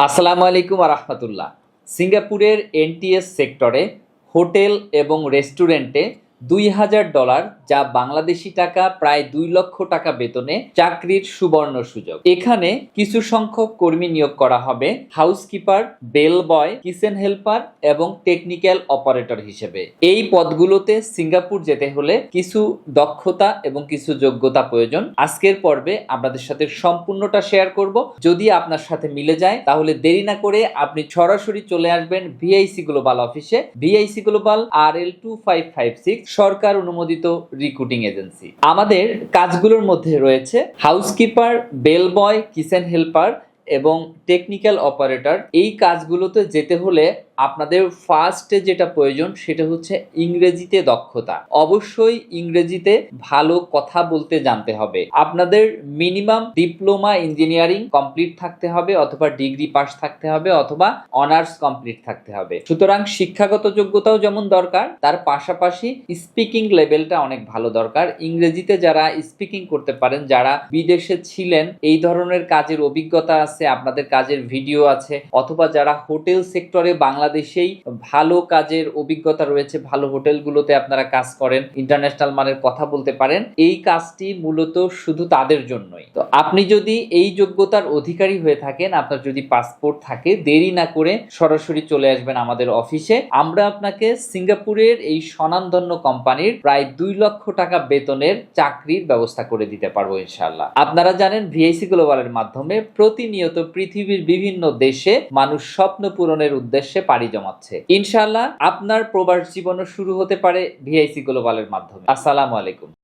আসসালামু আলাইকুম রাহমাতুল্লাহ। সিঙ্গাপুরের এনটিএস সেক্টরে হোটেল এবং রেস্টুরেন্টে $2000 যা বাংলাদেশি টাকা প্রায় 2 লক্ষ টাকা বেতনে চাকরির সুবর্ণ সুযোগ। এখানে কিছু সংখ্যক কর্মী নিয়োগ করা হবে housekeeper, bell boy, kitchen helper এবং টেকনিক্যাল অপারেটর হিসেবে। এই পদগুলোতে সিঙ্গাপুর যেতে হলে কিছু দক্ষতা এবং কিছু যোগ্যতা প্রয়োজন। আজকের পর্বে আপনাদের সাথে সম্পূর্ণটা শেয়ার করব। যদি আপনার সাথে মিলে যায় তাহলে দেরি না করে আপনি সরাসরি চলে আসবেন ভিআইসি গ্লোবাল অফিসে। ভিআইসি গ্লোবাল RL 2556 সরকার অনুমোদিত রিক্রুটিং এজেন্সি। আমাদের কাজগুলোর মধ্যে রয়েছে housekeeper, bell boy, kitchen helper এবং টেকনিক্যাল অপারেটর। এই কাজগুলোতে যেতে হলে আপনাদের ফার্স্টে যেটা প্রয়োজন সেটা হচ্ছে ইংরেজিতে দক্ষতা। অবশ্যই ইংরেজিতে ভালো কথা বলতে জানতে হবে। আপনাদের মিনিমাম ডিপ্লোমা ইঞ্জিনিয়ারিং কমপ্লিট থাকতে হবে অথবা ডিগ্রি পাস থাকতে হবে অথবা অনার্স কমপ্লিট থাকতে হবে। সুতরাং শিক্ষাগত যোগ্যতাও যেমন দরকার, তার পাশাপাশি স্পিকিং লেভেলটা অনেক ভালো দরকার। ইংরেজিতে যারা স্পিকিং করতে পারেন, যারা বিদেশে ছিলেন, এই ধরনের কাজের অভিজ্ঞতা আছে, আপনাদের কাজের ভিডিও আছে, অথবা যারা হোটেল সেক্টরে বাংলাদেশেই ভালো কাজের অভিজ্ঞতা রয়েছে, ভালো হোটেলগুলোতে আপনারা কাজ করেন, ইন্টারন্যাশনাল মানের কথা বলতে পারেন, এই কাজটি মূলত শুধু তাদের জন্যই। তো আপনি যদি এই যোগ্যতার অধিকারী হয়ে থাকেন, আপনার যদি পাসপোর্ট থাকে, দেরি না করে সরাসরি চলে আসবেন আমাদের অফিসে। আমরা আপনাকে সিঙ্গাপুরের এই স্বনামধন্য কোম্পানির প্রায় 2 লক্ষ টাকা বেতনের চাকরির ব্যবস্থা করে দিতে পারবো ইনশাআল্লাহ। আপনারা জানেন ভিআইসি গ্লোবালের মাধ্যমে প্রতিনিয়ত পৃথিবীর বিভিন্ন দেশে মানুষ স্বপ্ন পূরণের উদ্দেশ্যে পাড়ি জমাচ্ছে। ইনশাআল্লাহ আপনার প্রবাস জীবনও শুরু হতে পারে ভিআইসি গ্লোবালের মাধ্যমে। আসসালামু আলাইকুম।